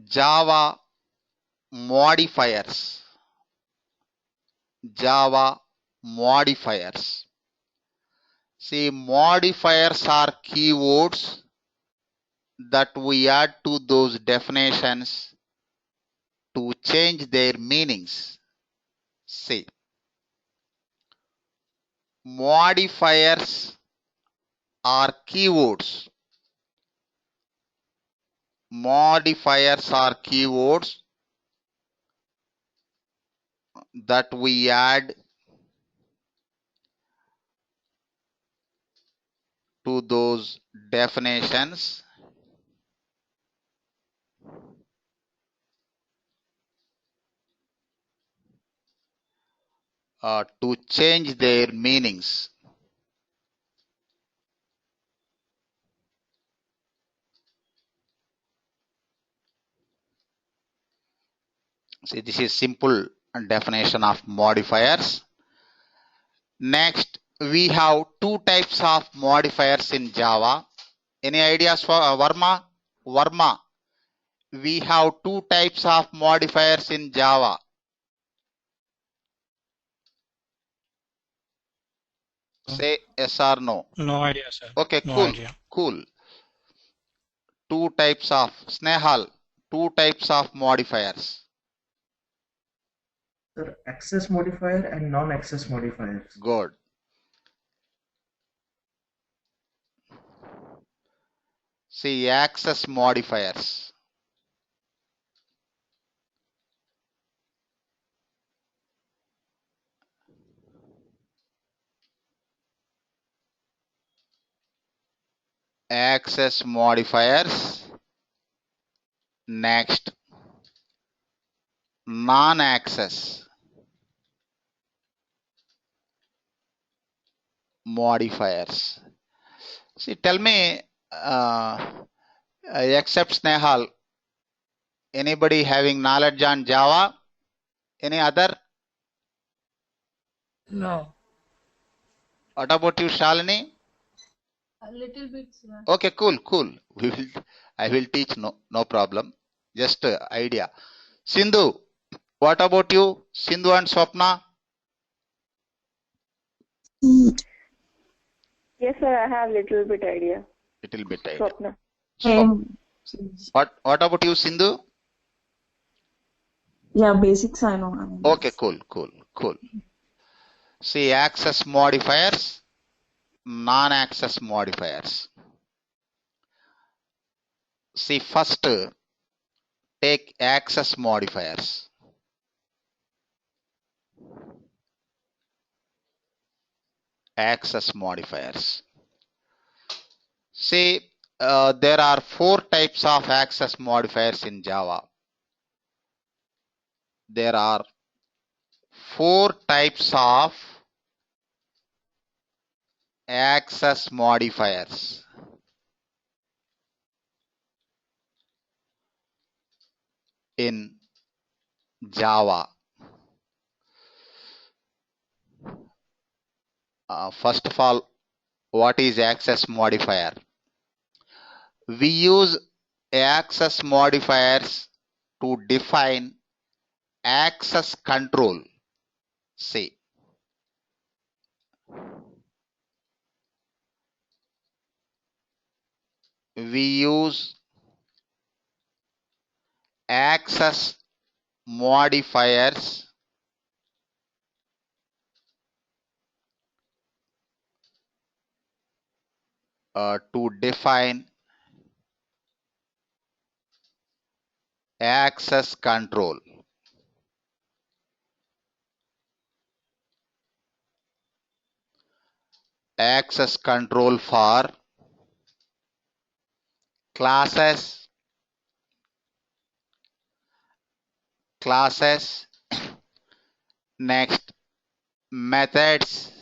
Java modifiers. Java modifiers. See, modifiers are keywords that we add to those definitions to change their meanings. See, modifiers are keywords. Modifiers are keywords that we add to those definitions to change their meanings. See, this is simple definition of modifiers. Next, we have two types of modifiers in Java. Any ideas for Varma? Varma. We have two types of modifiers in Java. Say yes or no. No idea, sir. Okay, No cool. idea. Cool. Two types of Snehal. Two types of modifiers. Sir, access modifier and non-access modifiers. Good. See, access modifiers. Access modifiers. Next, non-access modifiers. See, tell me, except Snehal, anybody having knowledge on Java? Any other? No. What about you, Shalini? A little bit, sir. Okay, cool. I will teach. No problem. Just idea. Sindhu, what about you? Sindhu and Swapna? Yes, sir, I have little bit idea. Little bit idea. Swapna. What about you, Sindhu? Yeah, basics I know. Okay, cool. See, access modifiers, non-access modifiers. See, first take access modifiers. Access modifiers. See, there are four types of access modifiers in Java. There are four types of access modifiers. In Java. First of all, what is access modifier? We use access modifiers to define access control. See, we use access modifiers to define access control. Access control for classes, next methods,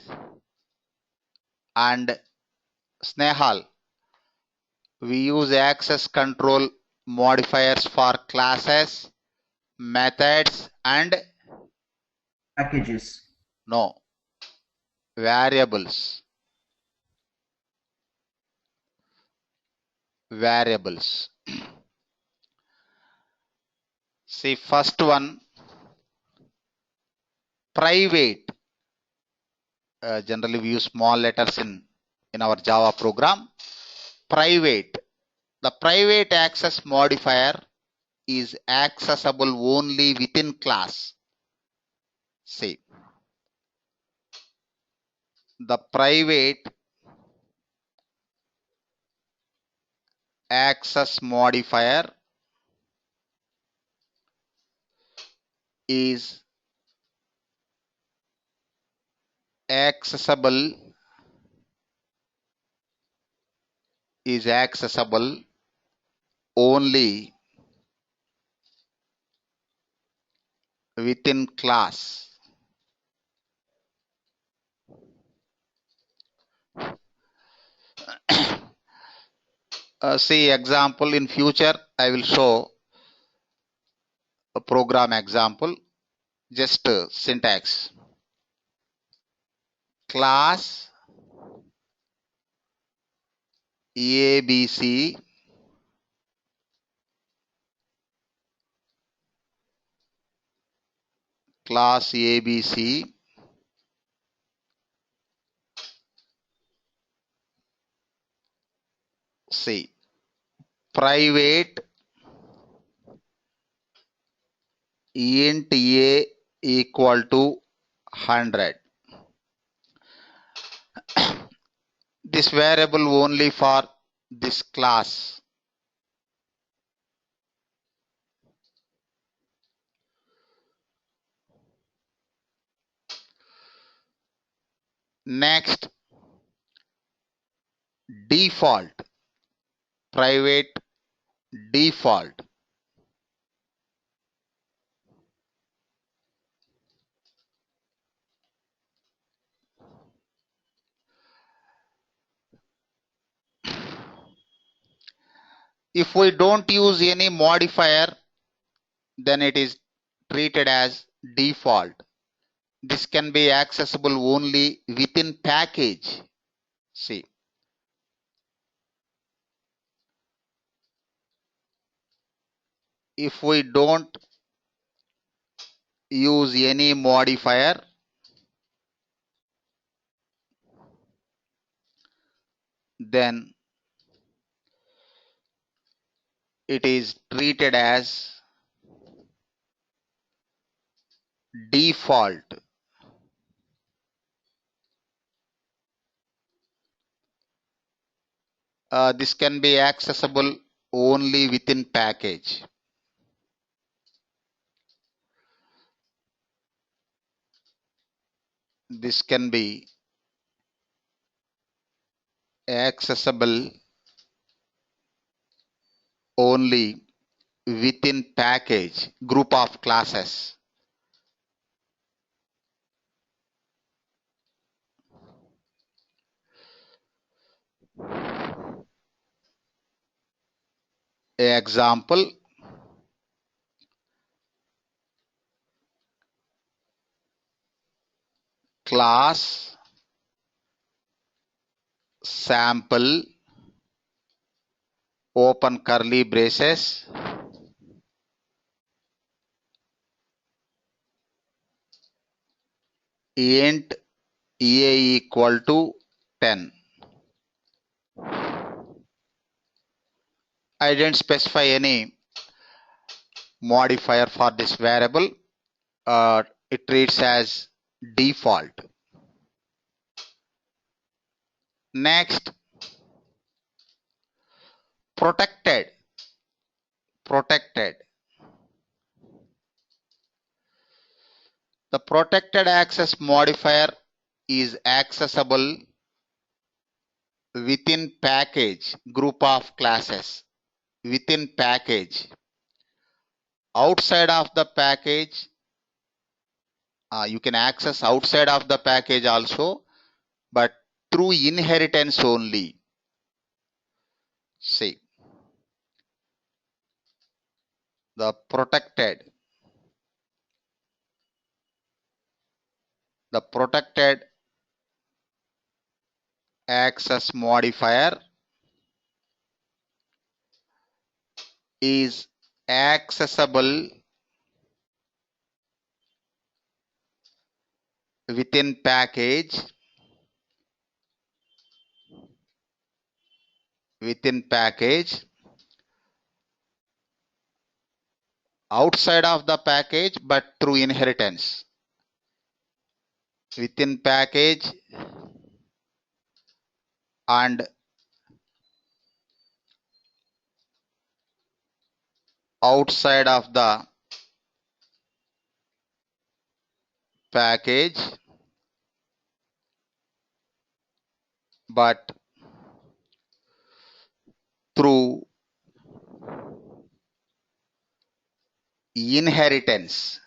and Snehal. We use access control modifiers for classes, methods, and Packages. no, variables. See, first one, private. Generally we use small letters in our Java program. Private. The private access modifier is accessible only within class. See, the private access modifier is accessible only within class. See example in future, I will show a program example. Just syntax. Class ABC class ABC C private int a equal to 100. This variable only for this class. Next, default. Private default. If we don't use any modifier, then it is treated as default. This can be accessible only within package. See, if we don't use any modifier, then it is treated as default. This can be accessible only within package. This can be accessible only within package group of classes. Example, class sample open curly braces int a equal to 10. I didn't specify any modifier for this variable. It treats as default. Next, protected. The protected access modifier is accessible within package group of classes. Within package. Outside of the package, you can access outside of the package also, but through inheritance only. See, the protected access modifier is accessible within package, outside of the package but through inheritance, within package and outside of the package but through inheritance,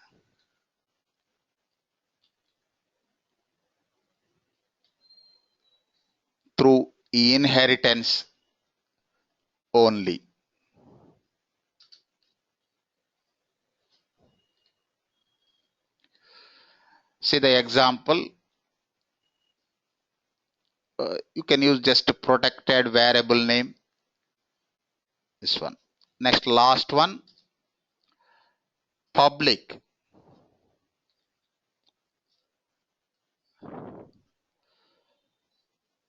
only. See the example. You can use just protected variable name, this one. Next, last one, public.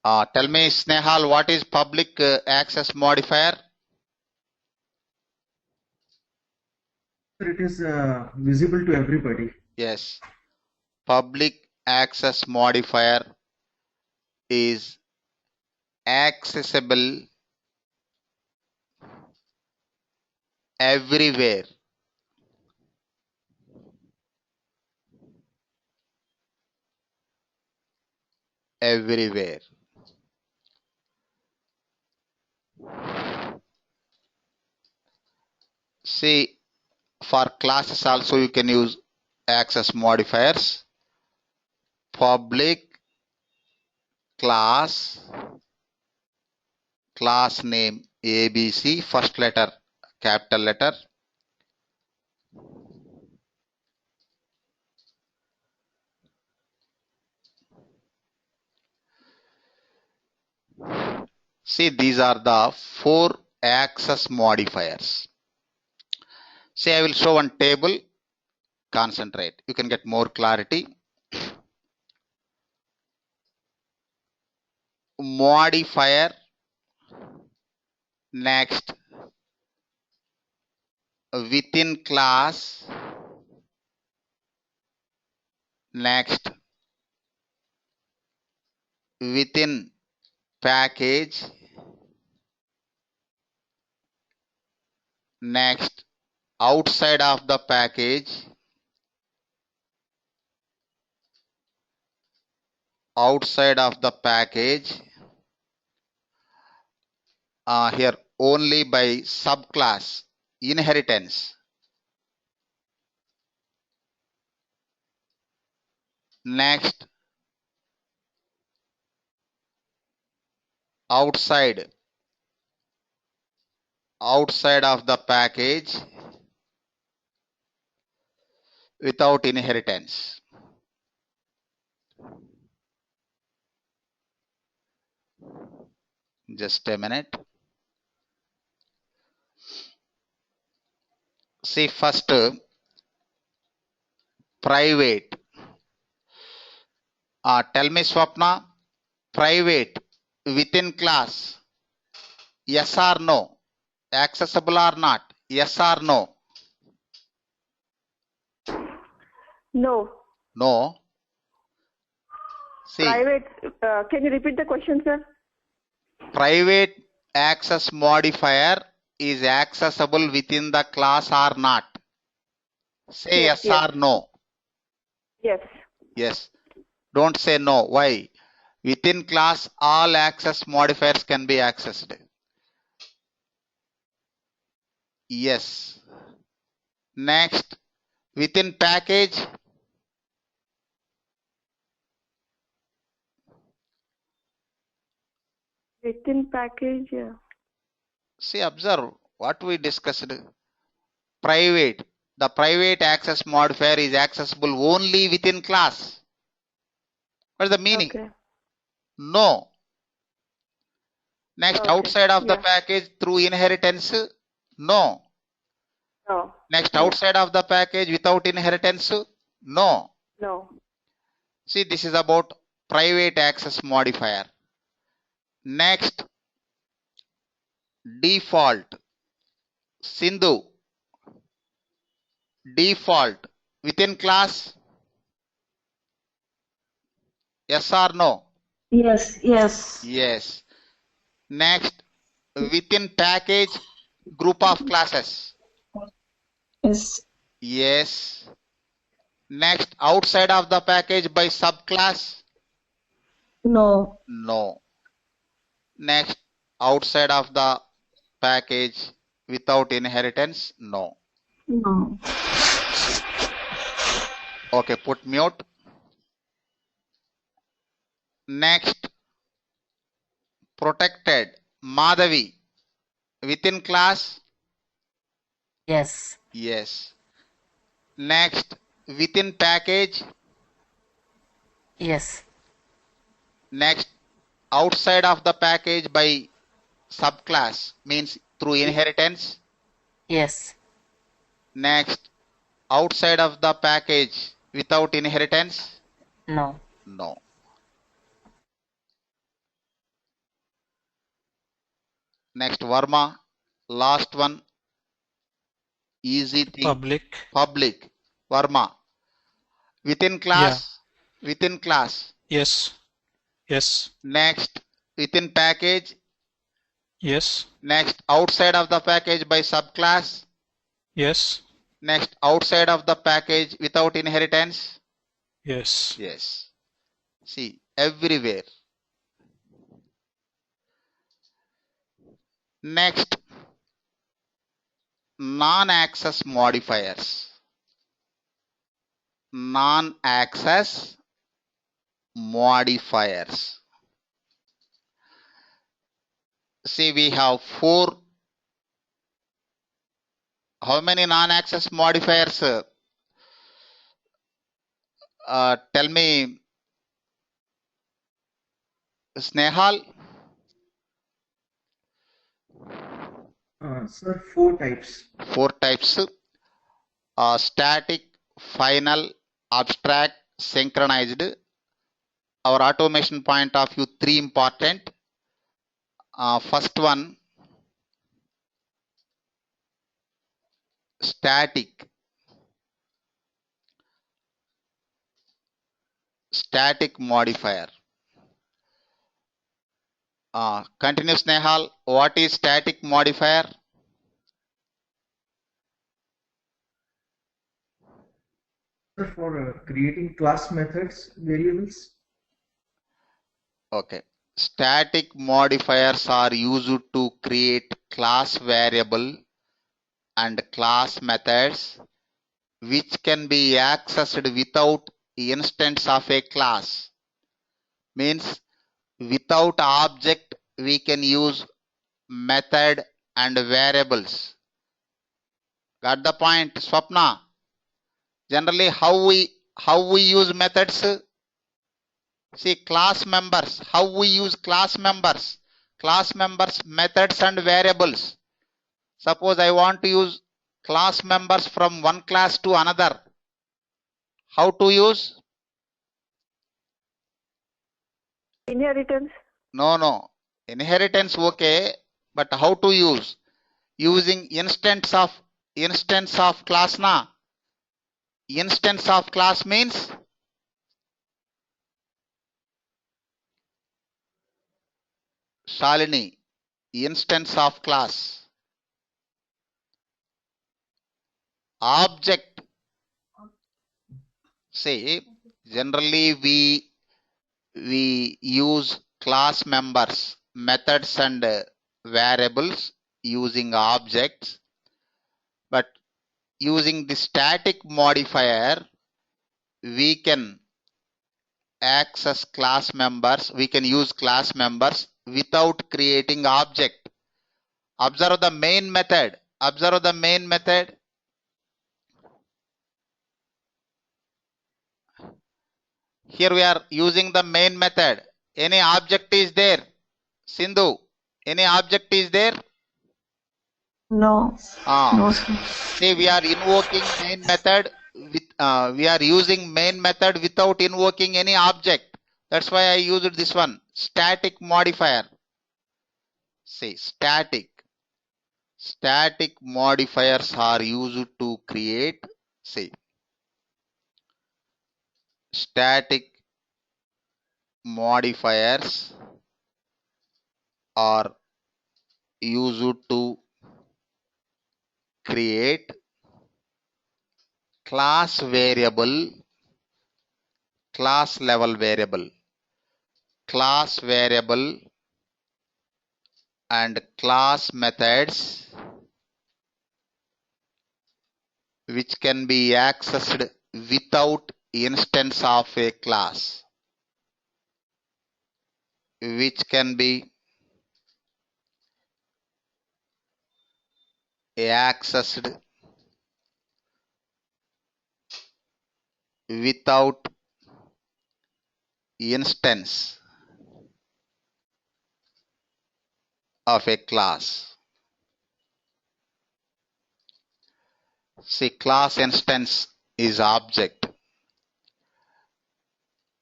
Tell me, Snehal, what is public access modifier? Sir, it is visible to everybody. Yes, public access modifier is accessible everywhere. Everywhere. See, for classes also you can use access modifiers. Public class name ABC, first letter capital letter, see these are the 4 access modifiers. See, I will show one table, concentrate, you can get more clarity. Modifier, next within class, next within package, next outside of the package, here only by subclass, inheritance, next outside of the package without inheritance. Just a minute. See, first private. Tell me, Swapna, private within class, yes or no? Accessible or not? Yes or no? No. No. See, Private. Can you repeat the question, sir? Private access modifier is accessible within the class or not? Say yes, or no. Yes. Yes. Don't say no. Why? Within class, all access modifiers can be accessed. Yes. Next, within package, Within package. see, observe what we discussed. Private. The private access modifier is accessible only within class. What is the meaning? Okay. No. Next, Okay. outside of the Yeah. package through inheritance? No. No. Next, outside of the package without inheritance? No. No. See, this is about private access modifier. Next, default. Sindhu, default within class, yes or no? Yes, yes. Yes. Next, within package, group of classes, Yes. yes. Next, outside of the package by subclass, No. no. Next, outside of the package without inheritance, no. No. Okay, put mute. Next, protected. Madhavi, within class, Yes. yes. Next, within package, Yes. next, outside of the package by subclass, means through inheritance. Yes. Next, outside of the package without inheritance, No. no. Next, Varma, last one, easy thing. Public. Public. Varma, within class, within class. Yes. Yes. Next, within package. Yes. Next, outside of the package by subclass. Yes. Next, outside of the package without inheritance. Yes. Yes. See, everywhere. Next, non-access modifiers. Non-access modifiers. See, we have four. How many non-access modifiers? Tell me, Snehal. Sir, 4 types. Four types. Static, final, abstract, synchronized. Our automation point of view, three important. First one, static. Static modifier. Continue, Snehal. What is static modifier? Sir, for creating class methods, variables. Okay. Static modifiers are used to create class variable and class methods which can be accessed without instance of a class. Means without object we can use method and variables. Got the point, Swapna? Generally how we use methods? See, class members, how we use class members, methods and variables. Suppose I want to use class members from one class to another. How to use? Inheritance. No. Inheritance okay, but how to use? Using instance of class na. Instance of class means Shalini, instance of class. Object. See, generally we use class members, methods and variables using objects, but using the static modifier we can access class members, we can use class members without creating object. Observe the main method. Here we are using the main method. Any object is there? Sindhu, any object is there? No. No, sir. See, we are invoking main method we are using main method without invoking any object. That's why I used this one, static modifier. See, static modifiers are used to create, say, static modifiers are used to create class variable, class level variable, class variable and class methods which can be accessed without instance of a class, which can be accessed without instance of a class. See, class instance is object.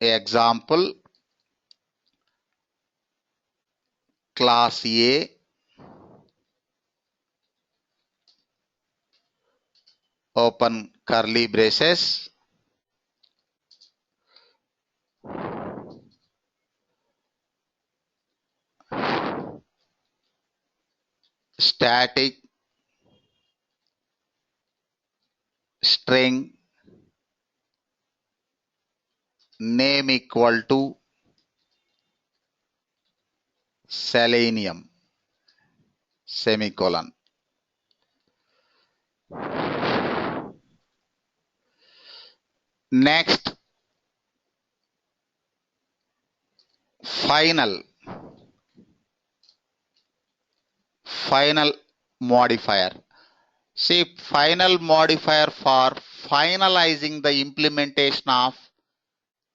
Example, class A open curly braces, static string name equal to selenium, semicolon. Next, final modifier. See, final modifier for finalizing the implementation of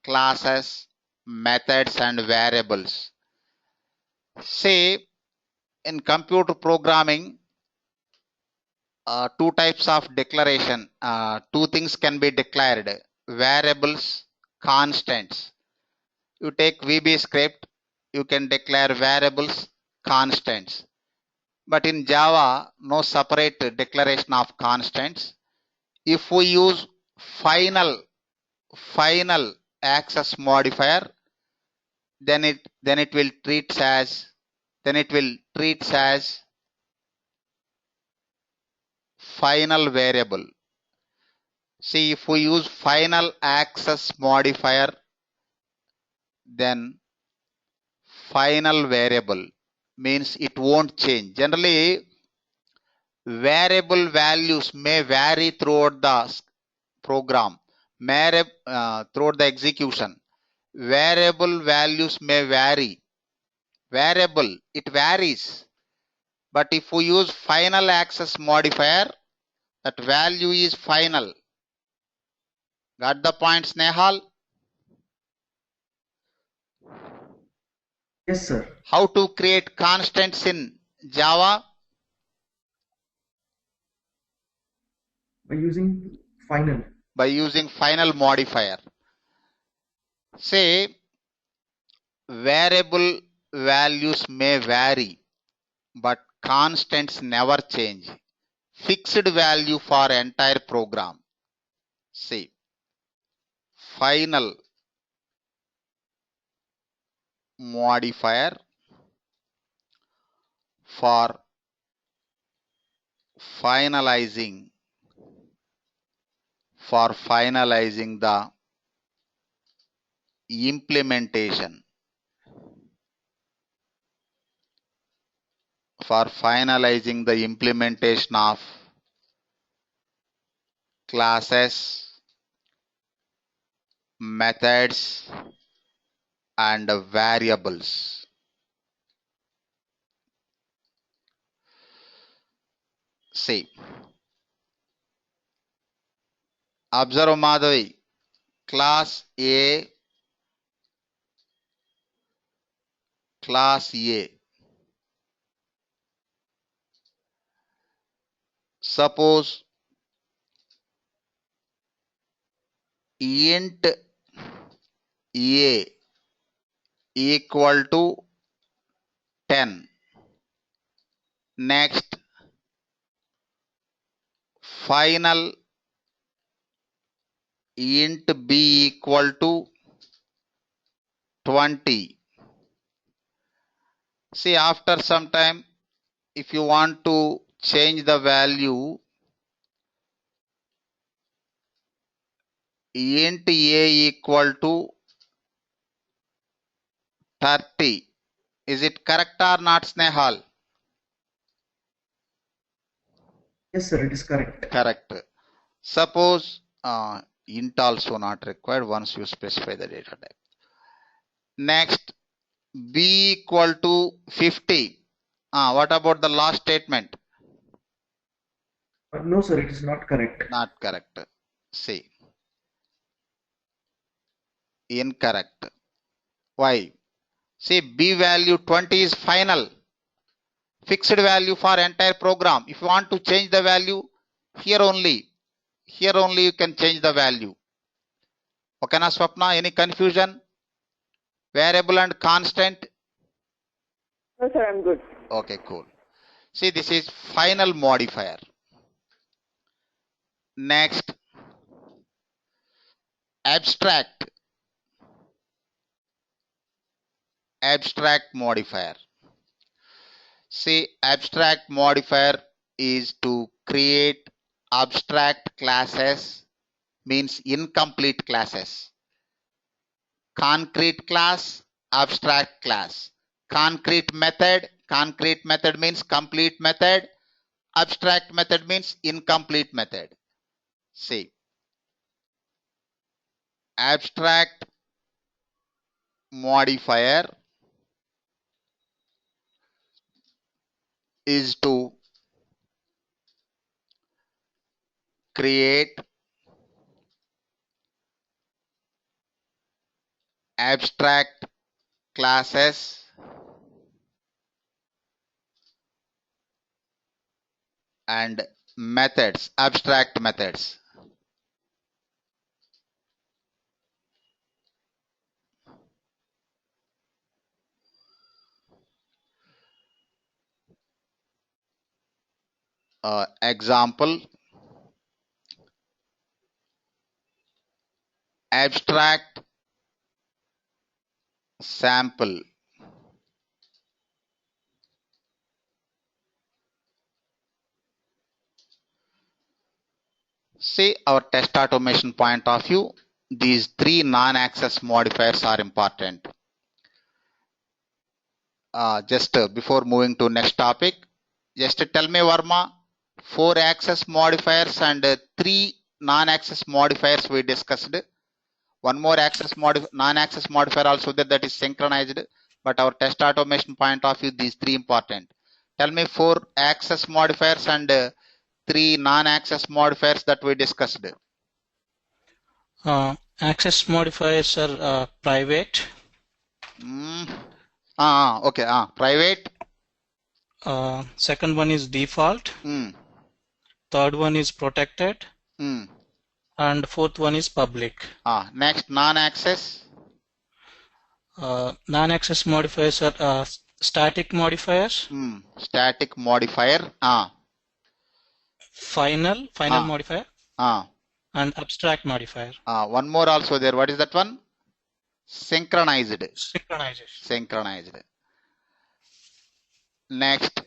classes, methods and variables. Say, in computer programming, two types of declaration, two things can be declared, variables, constants. You take VB script, you can declare variables, constants. But in Java, no separate declaration of constants. If we use final access modifier, then it will treat as final variable. See, if we use final access modifier, then final variable means it won't change. Generally, variable values may vary throughout the program, throughout the execution. Variable values may vary. Variable, it varies. But if we use final access modifier, that value is final. Got the point, Snehal? Yes, sir. How to create constants in Java? By using final. By using final modifier. Say, variable values may vary, but constants never change. Fixed value for entire program. Say, final modifier for finalizing the implementation, of classes, methods and variables. See, observe Madhavi, class A, suppose int a equal to 10. Next, final int b equal to 20. See, after some time, if you want to change the value, int a equal to 30. Is it correct or not, Snehal? Yes, sir, it is correct. Correct. Suppose int also not required once you specify the data type. Next, b equal to 50. What about the last statement? No, sir, it is not correct. Not correct. See. Incorrect. Why? See, b value 20 is final. Fixed value for entire program. If you want to change the value, here only you can change the value. Okay, na Swapna? Any confusion? Variable and constant? No, sir, I'm good. Okay, cool. See, this is final modifier. Next, abstract modifier. See, abstract modifier is to create abstract classes, means incomplete classes. Concrete class, abstract class. Concrete method means complete method. Abstract method means incomplete method. See, abstract modifier is to create abstract classes and methods, abstract methods. Example, abstract sample. See, our test automation point of view, these three non-access modifiers are important. Just before moving to next topic, just tell me, Varma, 4 access modifiers and 3 non-access modifiers we discussed. One more non-access modifier also there, that is synchronized, but our test automation point of view, these 3 important. Tell me 4 access modifiers and 3 non-access modifiers that we discussed. Access modifiers are private. Okay. Private. Second one is default. Third one is protected. And fourth one is public. Next, non-access. Non-access modifiers are static modifiers. Static modifier. Final modifier. And abstract modifier. One more also there. What is that one? Synchronized. Synchronization. Synchronized. Next,